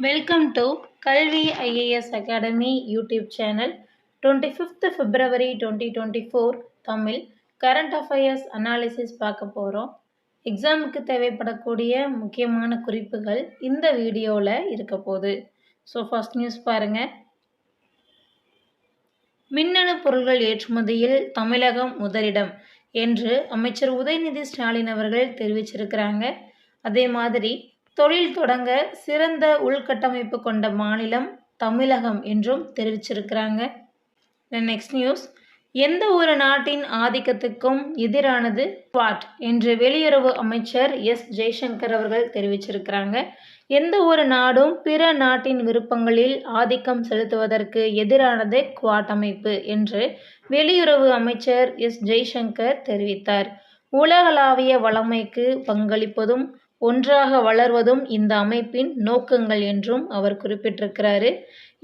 Welcome to Kalvi IAS Academy YouTube channel. 25th February 2024 Tamil current affairs analysis பார்க்க போகிறோம். எக்ஸாமுக்கு தேவைப்படக்கூடிய முக்கியமான குறிப்புகள் இந்த வீடியோவில் இருக்க போகுது. ஸோ ஃபர்ஸ்ட் நியூஸ் பாருங்கள். மின்னணு பொருட்கள் ஏற்றுமதியில் தமிழகம் முதலிடம் என்று அமைச்சர் உதயநிதி ஸ்டாலின் அவர்கள் தெரிவிச்சிருக்கிறாங்க. அதே மாதிரி தொழில் தொடங்க சிறந்த உள்கட்டமைப்பு கொண்ட மாநிலம் தமிழகம் என்றும் தெரிவிச்சிருக்கிறாங்க. நெக்ஸ்ட் நியூஸ், எந்த ஒரு நாட்டின் ஆதிக்கத்துக்கும் எதிரானது குவாட் என்று வெளியுறவு அமைச்சர் எஸ் ஜெய்சங்கர் அவர்கள் தெரிவிச்சிருக்கிறாங்க. எந்த ஒரு நாடும் பிற நாட்டின் விருப்பங்களில் ஆதிக்கம் செலுத்துவதற்கு எதிரானது குவாட் அமைப்பு என்று வெளியுறவு அமைச்சர் எஸ் ஜெய்சங்கர் தெரிவித்தார். உலகளாவிய வளமைக்கு பங்களிப்பதும் ஒன்றாக வளர்வதும் இந்த அமைப்பின் நோக்கங்கள் என்றும் அவர் குறிப்பிட்டிருக்கிறாரு.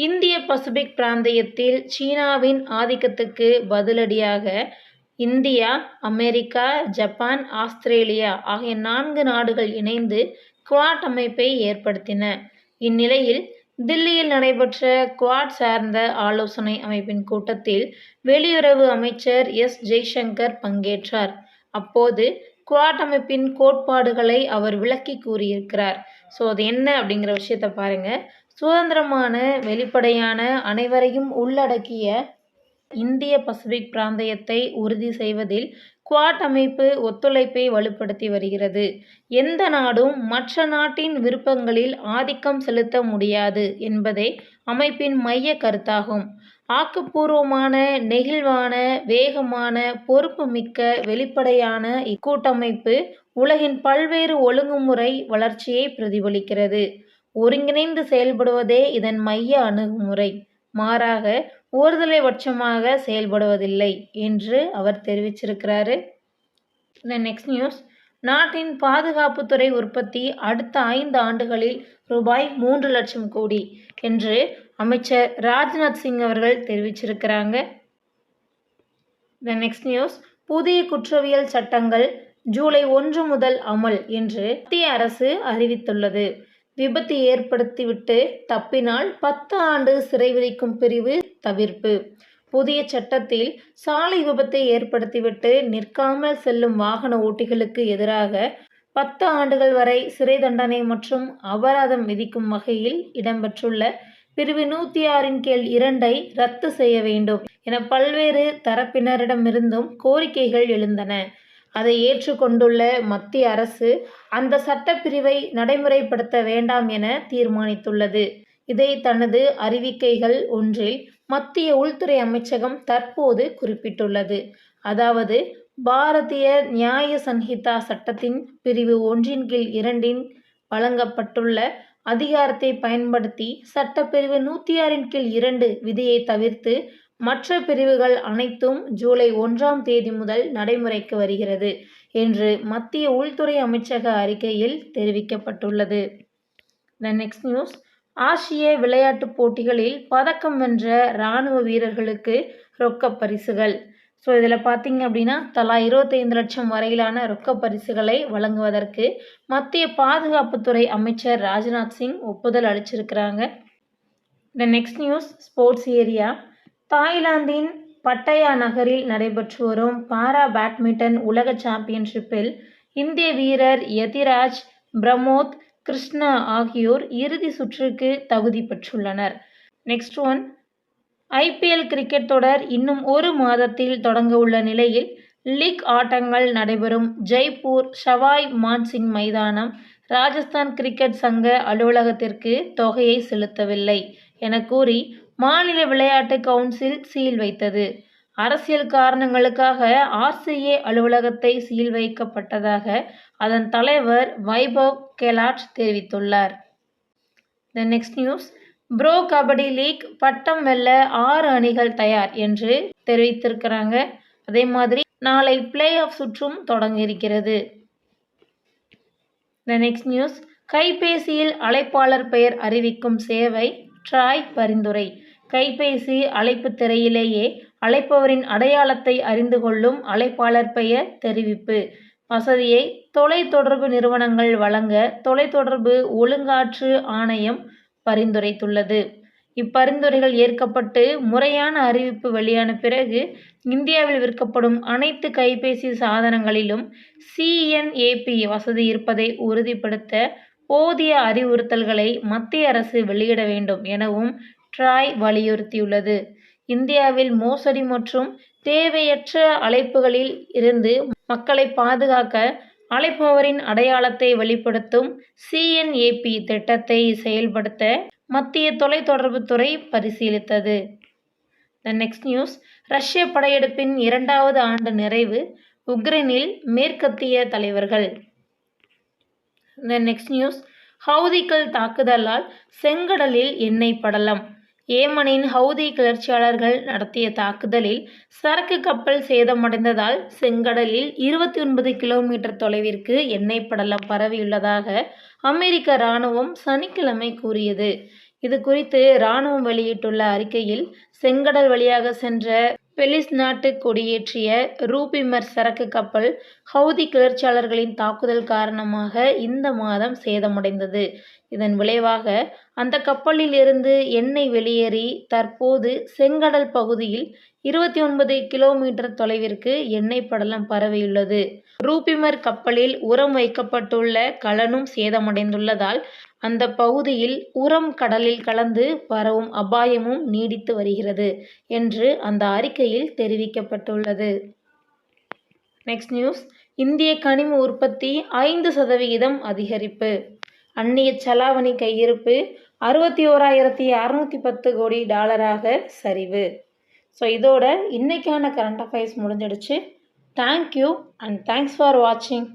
இந்திய பசிபிக் பிராந்தியத்தில் சீனாவின் ஆதிக்கத்துக்கு பதிலடியாக இந்தியா, அமெரிக்கா, ஜப்பான், ஆஸ்திரேலியா ஆகிய 4 நாடுகள் இணைந்து குவாட் அமைப்பை ஏற்படுத்தின. இந்நிலையில் தில்லியில் நடைபெற்ற குவாட் சார்ந்த ஆலோசனை அமைப்பின் கூட்டத்தில் வெளியுறவு அமைச்சர் எஸ் ஜெய்சங்கர் பங்கேற்றார். அப்போது குவாட் அமைப்பின் கோட்பாடுகளை அவர் விளக்கி கூறியிருக்கிறார். ஸோ அது என்ன அப்படிங்கிற விஷயத்தை பாருங்கள். சுதந்திரமான, வெளிப்படையான, அனைவரையும் உள்ளடக்கிய இந்திய பசிபிக் பிராந்தியத்தை உறுதி செய்வதில் குவாட் அமைப்பு ஒத்துழைப்பை வலுப்படுத்தி வருகிறது. எந்த நாடும் மற்ற நாட்டின் விருப்பங்களில் ஆதிக்கம் செலுத்த முடியாது என்பதே அமைப்பின் மைய கருத்தாகும். ஆக்கப்பூர்வமான, நெகிழ்வான, வேகமான, பொறுப்புமிக்க, வெளிப்படையான இக்கூட்டமைப்பு உலகின் பல்வேறு ஒழுங்குமுறை வளர்ச்சியை பிரதிபலிக்கிறது. ஒருங்கிணைந்து செயல்படுவதே இதன் மைய அணுகுமுறை, மாறாக ஒருதலைபட்சமாக செயல்படுவதில்லை என்று அவர் தெரிவிச்சிருக்கிறாரு. நெக்ஸ்ட் நியூஸ், நாட்டின் பாதுகாப்புத்துறை உற்பத்தி அடுத்த 5 ஆண்டுகளில் ரூபாய் 3 லட்சம் கோடி என்று அமைச்சர் ராஜ்நாத் சிங் அவர்கள் தெரிவிச்சிருக்கிறாங்க. நெக்ஸ்ட் நியூஸ், புதிய குற்றவியல் சட்டங்கள் ஜூலை 1 முதல் அமல் என்று மத்திய அரசு அறிவித்துள்ளது. விபத்து ஏற்படுத்திவிட்டு தப்பினால் 10 ஆண்டு சிறை விதிக்கும் பிரிவு தவிர்ப்பு. புதிய சட்டத்தில் சாலை விபத்தை ஏற்படுத்திவிட்டு நிற்காமல் செல்லும் வாகன ஓட்டிகளுக்கு எதிராக 10 ஆண்டுகள் வரை சிறை தண்டனை மற்றும் அபராதம் விதிக்கும் வகையில் இடம்பெற்றுள்ள பிரிவு 106 கீழ் 2 ரத்து செய்ய வேண்டும் என பல்வேறு தரப்பினரிடமிருந்தும் கோரிக்கைகள் எழுந்தன. அதை ஏற்றுக்கொண்டுள்ள மத்திய அரசு அந்த சட்டப்பிரிவை நடைமுறைப்படுத்த வேண்டாம் என தீர்மானித்துள்ளது. இதை தனது அறிவிக்கைகள் ஒன்றில் மத்திய உள்துறை அமைச்சகம் தற்போது குறிப்பிட்டுள்ளது. அதாவது, பாரதிய நியாய சன்ஹிதா சட்டத்தின் பிரிவு 1 கீழ் 2 வழங்கப்பட்டுள்ள அதிகாரத்தை பயன்படுத்தி சட்டப்பிரிவு 106 கீழ் 2 விதியை தவிர்த்து மற்ற பிரிவுகள் அனைத்தும் ஜூலை 1ஆம் தேதி முதல் நடைமுறைக்கு வருகிறது என்று மத்திய உள்துறை அமைச்சக அறிக்கையில் தெரிவிக்கப்பட்டுள்ளது. நெக்ஸ்ட் நியூஸ், ஆசிய விளையாட்டுப் போட்டிகளில் பதக்கம் வென்ற இராணுவ வீரர்களுக்கு ரொக்க பரிசுகள். ஸோ இதில் பார்த்தீங்க அப்படின்னா தலா 25 லட்சம் வரையிலான ரொக்க பரிசுகளை வழங்குவதற்கு மத்திய பாதுகாப்புத்துறை அமைச்சர் ராஜ்நாத் சிங் ஒப்புதல் அளிச்சிருக்கிறாங்க. Next news, sports area. தாய்லாந்தின் பட்டயா நகரில் நடைபெற்று வரும் பாரா பேட்மிண்டன் உலக சாம்பியன்ஷிப்பில் இந்திய வீரர் யதிராஜ், பிரமோத், கிருஷ்ணா ஆகியோர் இறுதி சுற்றுக்கு தகுதி பெற்றுள்ளனர். நெக்ஸ்ட் ஒன், ஐபிஎல் கிரிக்கெட் தொடர் இன்னும் 1 மாதத்தில் தொடங்க உள்ள நிலையில் லீக் ஆட்டங்கள் நடைபெறும் ஜெய்ப்பூர் சவாய் மான்சிங் மைதானம் ராஜஸ்தான் கிரிக்கெட் சங்க அலுவலகத்திற்கு தொகையை செலுத்தவில்லை என கூறி மாநில விளையாட்டு கவுன்சில் சீல் வைத்தது. அரசியல் காரணங்களுக்காக ஆர்சிஏ அலுவலகத்தை சீல் வைக்கப்பட்டதாக அதன் தலைவர் வைபவ் கெலாட் தெரிவித்துள்ளார். Next news, pro Kabaddi league பட்டம் வெல்ல 6 அணிகள் தயார் என்று தெரிவித்திருக்கிறாங்க. அதே மாதிரி நாளை பிளே ஆஃப் சுற்றும் தொடங்க இருக்கிறது. நெக்ஸ்ட் நியூஸ், கைபேசியில் அழைப்பாளர் பெயர் அறிவிக்கும் சேவை ட்ராய் பரிந்துரை. கைபேசி அழைப்பு திரையிலேயே அழைப்பவரின் அடையாளத்தை அறிந்து கொள்ளும் அழைப்பாளர் பெயர் தெரிவிப்பு வசதியை தொலைத்தொடர்பு நிறுவனங்கள் வழங்க தொலைத்தொடர்பு ஒழுங்காற்று ஆணையம் பரிந்துரைத்துள்ளது. இப்பரிந்துரைகள் ஏற்கப்பட்டு முறையான அறிவிப்பு வெளியான பிறகு இந்தியாவில் விற்கப்படும் அனைத்து கைபேசி சாதனங்களிலும் CNAP வசதி இருப்பதை உறுதிப்படுத்த போதிய அறிவுறுத்தல்களை மத்திய அரசு வெளியிட வேண்டும் எனவும் ட்ராய் வலியுறுத்தியுள்ளது. இந்தியாவில் மோசடி மற்றும் தேவையற்ற அழைப்புகளில் இருந்து மக்களை பாதுகாக்க அழைப்பவரின் அடையாளத்தை வெளிப்படுத்தும் CNAP திட்டத்தை செயல்படுத்த மத்திய தொலைத்தொடர்புத்துறை பரிசீலித்தது. நெக்ஸ்ட் நியூஸ், ரஷ்ய படையெடுப்பின் 2வது ஆண்டு நிறைவு, உக்ரைனில் மேற்கத்திய தலைவர்கள். நெக்ஸ்ட் நியூஸ், ஹவுதிகள் தாக்குதலால் செங்கடலில் எண்ணெய் படலம். ஏமனின் ஹவுதி கிளர்ச்சியாளர்கள் நடத்திய தாக்குதலில் சரக்கு கப்பல் சேதமடைந்ததால் செங்கடலில் 29 கிலோமீட்டர் தொலைவிற்கு எண்ணெய் படலம் பரவியுள்ளதாக அமெரிக்க இராணுவம் சனிக்கிழமை கூறியது. இது குறித்து இராணுவம் வெளியிட்டுள்ள அறிக்கையில், செங்கடல் வழியாக சென்ற பெலிஸ் நாட்டு கொடியேற்றிய ரூபிமர் சரக்கு கப்பல் ஹவுதி கிளர்ச்சியாளர்களின் தாக்குதல் காரணமாக இந்த மாதம் சேதமடைந்தது. இதன் விளைவாக அந்த கப்பலில் இருந்து எண்ணெய் வெளியேறி தற்போது செங்கடல் பகுதியில் 29 கிலோமீட்டர் தொலைவிற்கு எண்ணெய் படலம் பரவியுள்ளது. ரூபிமர் கப்பலில் உரம் வைக்கப்பட்டுள்ள கலனும் சேதமடைந்துள்ளதால் அந்த பகுதியில் உரம் கடலில் கலந்து பரவும் அபாயமும் நீடித்து வருகிறது என்று அந்த அறிக்கையில் தெரிவிக்கப்பட்டுள்ளது. நெக்ஸ்ட் நியூஸ், இந்திய கனிம உற்பத்தி 5% அதிகரிப்பு. அந்நிய செலாவணி கையிருப்பு $61,610 கோடி சரிவு. ஸோ இதோட இன்னைக்கான கரண்ட் அஃபேர்ஸ் முடிஞ்சிடுச்சு. தேங்க்யூ அண்ட் தேங்க்ஸ் ஃபார் வாட்சிங்.